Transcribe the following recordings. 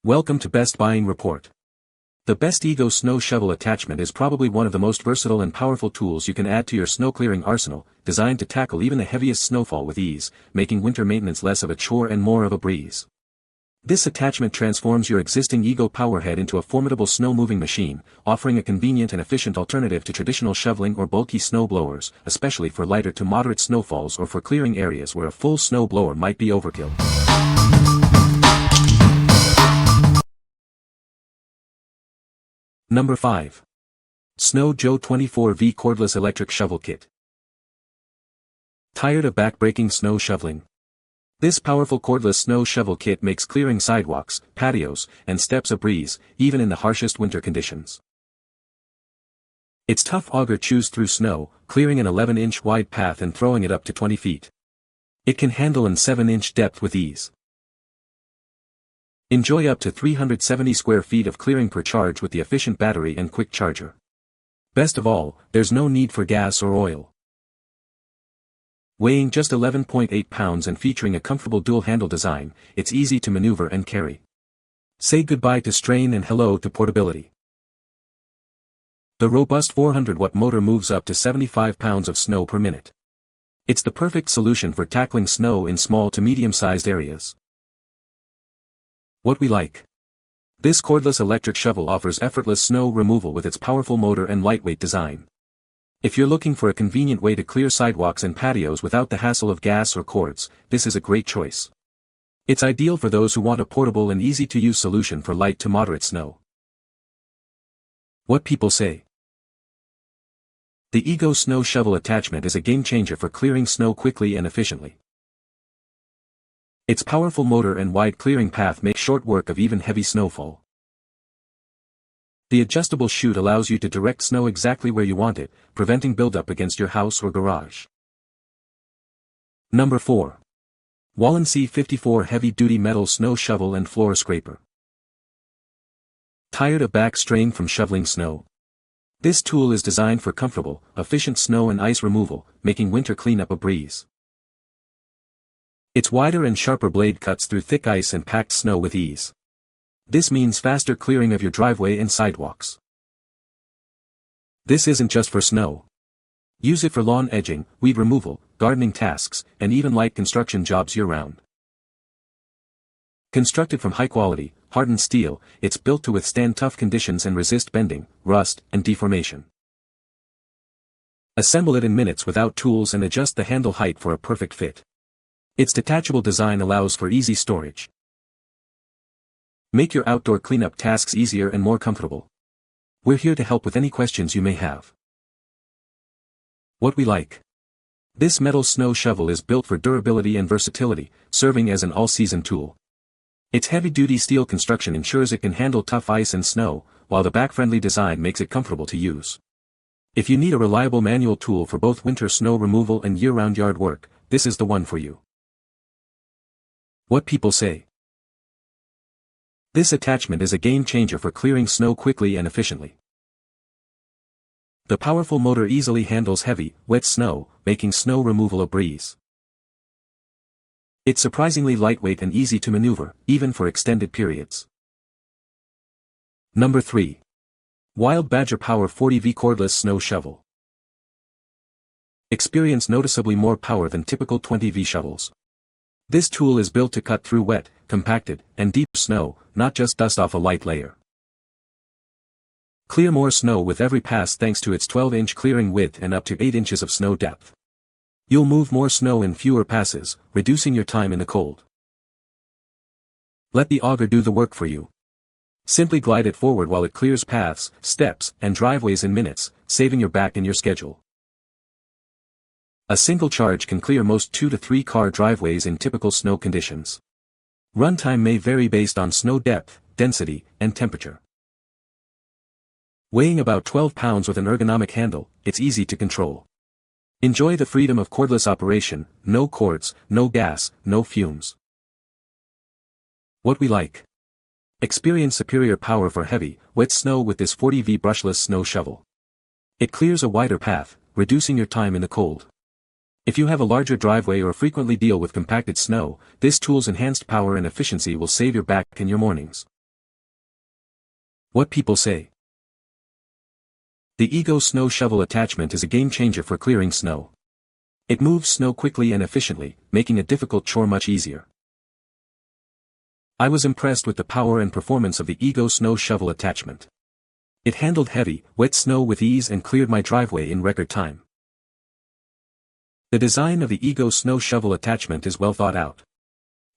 Welcome to Best Buying Report. The Best Ego Snow Shovel Attachment is probably one of the most versatile and powerful tools you can add to your snow clearing arsenal, designed to tackle even the heaviest snowfall with ease, making winter maintenance less of a chore and more of a breeze. This attachment transforms your existing Ego powerhead into a formidable snow-moving machine, offering a convenient and efficient alternative to traditional shoveling or bulky snow blowers, especially for lighter to moderate snowfalls or for clearing areas where a full snow blower might be overkill. Number 5. Snow Joe 24V Cordless Electric Shovel Kit. Tired of back-breaking snow shoveling? This powerful cordless snow shovel kit makes clearing sidewalks, patios, and steps a breeze, even in the harshest winter conditions. Its tough auger chews through snow, clearing an 11-inch wide path and throwing it up to 20 feet. It can handle an 7-inch depth with ease. Enjoy up to 370 square feet of clearing per charge with the efficient battery and quick charger. Best of all, there's no need for gas or oil. Weighing just 11.8 pounds and featuring a comfortable dual-handle design, it's easy to maneuver and carry. Say goodbye to strain and hello to portability. The robust 400-watt motor moves up to 75 pounds of snow per minute. It's the perfect solution for tackling snow in small to medium-sized areas. What we like. This cordless electric shovel offers effortless snow removal with its powerful motor and lightweight design. If you're looking for a convenient way to clear sidewalks and patios without the hassle of gas or cords, this is a great choice. It's ideal for those who want a portable and easy-to-use solution for light to moderate snow. What people say. The Ego Snow Shovel Attachment is a game-changer for clearing snow quickly and efficiently. Its powerful motor and wide clearing path make short work of even heavy snowfall. The adjustable chute allows you to direct snow exactly where you want it, preventing buildup against your house or garage. Number 4. Walensee 54 Heavy-Duty Metal Snow Shovel and Floor Scraper. Tired of back strain from shoveling snow? This tool is designed for comfortable, efficient snow and ice removal, making winter cleanup a breeze. Its wider and sharper blade cuts through thick ice and packed snow with ease. This means faster clearing of your driveway and sidewalks. This isn't just for snow. Use it for lawn edging, weed removal, gardening tasks, and even light construction jobs year-round. Constructed from high-quality, hardened steel, it's built to withstand tough conditions and resist bending, rust, and deformation. Assemble it in minutes without tools and adjust the handle height for a perfect fit. Its detachable design allows for easy storage. Make your outdoor cleanup tasks easier and more comfortable. We're here to help with any questions you may have. What we like. This metal snow shovel is built for durability and versatility, serving as an all-season tool. Its heavy-duty steel construction ensures it can handle tough ice and snow, while the back-friendly design makes it comfortable to use. If you need a reliable manual tool for both winter snow removal and year-round yard work, this is the one for you. What people say. This attachment is a game-changer for clearing snow quickly and efficiently. The powerful motor easily handles heavy, wet snow, making snow removal a breeze. It's surprisingly lightweight and easy to maneuver, even for extended periods. Number 3. Wild Badger Power 40V Cordless Snow Shovel. Experience noticeably more power than typical 20V shovels. This tool is built to cut through wet, compacted, and deep snow, not just dust off a light layer. Clear more snow with every pass thanks to its 12-inch clearing width and up to 8 inches of snow depth. You'll move more snow in fewer passes, reducing your time in the cold. Let the auger do the work for you. Simply glide it forward while it clears paths, steps, and driveways in minutes, saving your back and your schedule. A single charge can clear most 2 to 3 car driveways in typical snow conditions. Runtime may vary based on snow depth, density, and temperature. Weighing about 12 pounds with an ergonomic handle, it's easy to control. Enjoy the freedom of cordless operation, no cords, no gas, no fumes. What we like. Experience superior power for heavy, wet snow with this 40V brushless snow shovel. It clears a wider path, reducing your time in the cold. If you have a larger driveway or frequently deal with compacted snow, this tool's enhanced power and efficiency will save your back and your mornings. What people say. The Ego Snow Shovel attachment is a game changer for clearing snow. It moves snow quickly and efficiently, making a difficult chore much easier. I was impressed with the power and performance of the Ego Snow Shovel attachment. It handled heavy, wet snow with ease and cleared my driveway in record time. The design of the Ego Snow Shovel attachment is well thought out.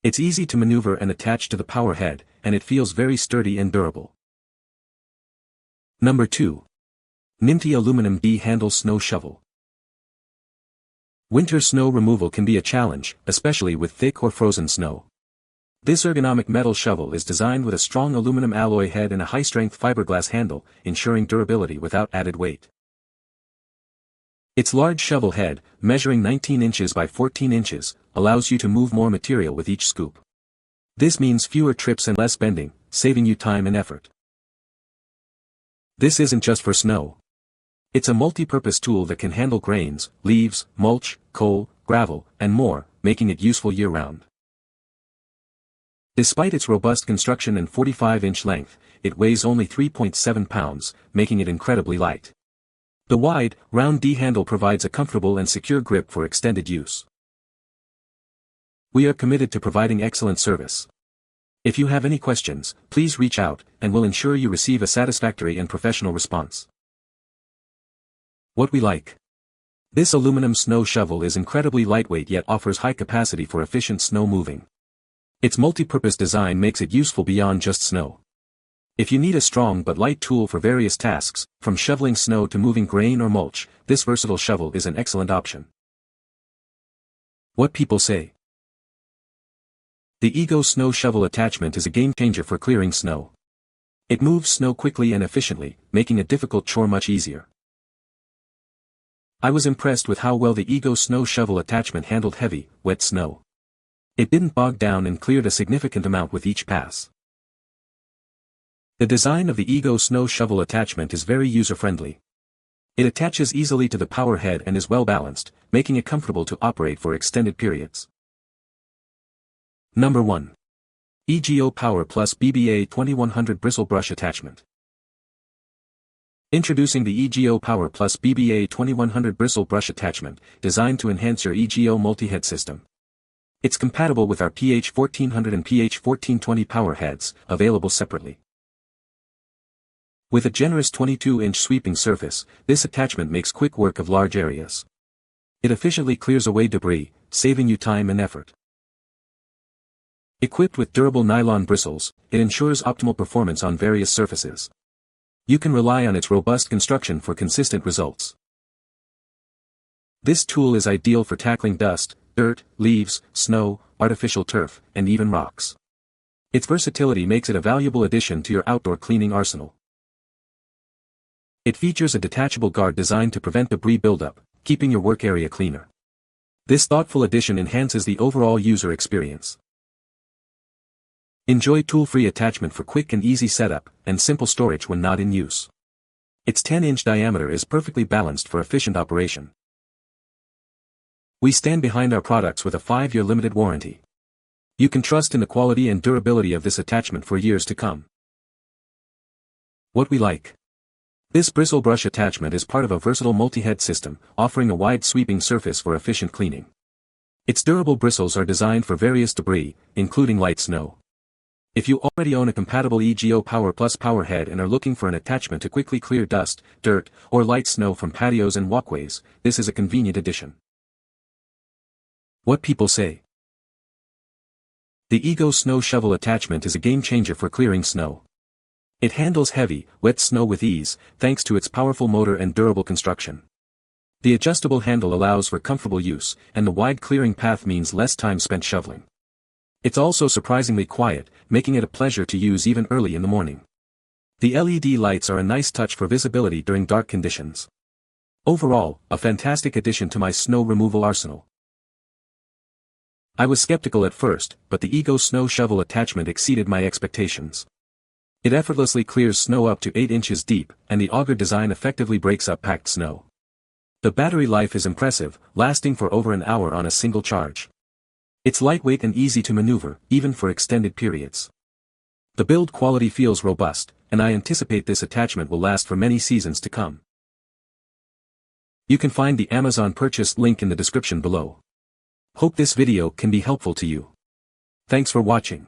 It's easy to maneuver and attach to the power head, and it feels very sturdy and durable. Number 2. VNIMTI Aluminum D-Handle Snow Shovel. Winter snow removal can be a challenge, especially with thick or frozen snow. This ergonomic metal shovel is designed with a strong aluminum alloy head and a high-strength fiberglass handle, ensuring durability without added weight. Its large shovel head, measuring 19 inches by 14 inches, allows you to move more material with each scoop. This means fewer trips and less bending, saving you time and effort. This isn't just for snow. It's a multi-purpose tool that can handle grains, leaves, mulch, coal, gravel, and more, making it useful year-round. Despite its robust construction and 45-inch length, it weighs only 3.7 pounds, making it incredibly light. The wide, round D-handle provides a comfortable and secure grip for extended use. We are committed to providing excellent service. If you have any questions, please reach out, and we'll ensure you receive a satisfactory and professional response. What we like. This aluminum snow shovel is incredibly lightweight yet offers high capacity for efficient snow moving. Its multi-purpose design makes it useful beyond just snow. If you need a strong but light tool for various tasks, from shoveling snow to moving grain or mulch, this versatile shovel is an excellent option. What people say. The Ego Snow Shovel attachment is a game changer for clearing snow. It moves snow quickly and efficiently, making a difficult chore much easier. I was impressed with how well the Ego Snow Shovel attachment handled heavy, wet snow. It didn't bog down and cleared a significant amount with each pass. The design of the Ego Snow Shovel attachment is very user-friendly. It attaches easily to the power head and is well balanced, making it comfortable to operate for extended periods. Number 1. EGO Power Plus BBA 2100 Bristle Brush Attachment. Introducing the EGO Power Plus BBA 2100 Bristle Brush Attachment, designed to enhance your EGO multi-head system. It's compatible with our PH 1400 and PH 1420 power heads, available separately. With a generous 22-inch sweeping surface, this attachment makes quick work of large areas. It efficiently clears away debris, saving you time and effort. Equipped with durable nylon bristles, it ensures optimal performance on various surfaces. You can rely on its robust construction for consistent results. This tool is ideal for tackling dust, dirt, leaves, snow, artificial turf, and even rocks. Its versatility makes it a valuable addition to your outdoor cleaning arsenal. It features a detachable guard designed to prevent debris buildup, keeping your work area cleaner. This thoughtful addition enhances the overall user experience. Enjoy tool-free attachment for quick and easy setup, and simple storage when not in use. Its 10-inch diameter is perfectly balanced for efficient operation. We stand behind our products with a 5-year limited warranty. You can trust in the quality and durability of this attachment for years to come. What we like. This bristle brush attachment is part of a versatile multi-head system, offering a wide sweeping surface for efficient cleaning. Its durable bristles are designed for various debris, including light snow. If you already own a compatible EGO Power Plus power head and are looking for an attachment to quickly clear dust, dirt, or light snow from patios and walkways, this is a convenient addition. What people say. The Ego Snow Shovel attachment is a game changer for clearing snow. It handles heavy, wet snow with ease, thanks to its powerful motor and durable construction. The adjustable handle allows for comfortable use, and the wide clearing path means less time spent shoveling. It's also surprisingly quiet, making it a pleasure to use even early in the morning. The LED lights are a nice touch for visibility during dark conditions. Overall, a fantastic addition to my snow removal arsenal. I was skeptical at first, but the Ego Snow Shovel attachment exceeded my expectations. It effortlessly clears snow up to 8 inches deep, and the auger design effectively breaks up packed snow. The battery life is impressive, lasting for over an hour on a single charge. It's lightweight and easy to maneuver, even for extended periods. The build quality feels robust, and I anticipate this attachment will last for many seasons to come. You can find the Amazon purchase link in the description below. Hope this video can be helpful to you. Thanks for watching.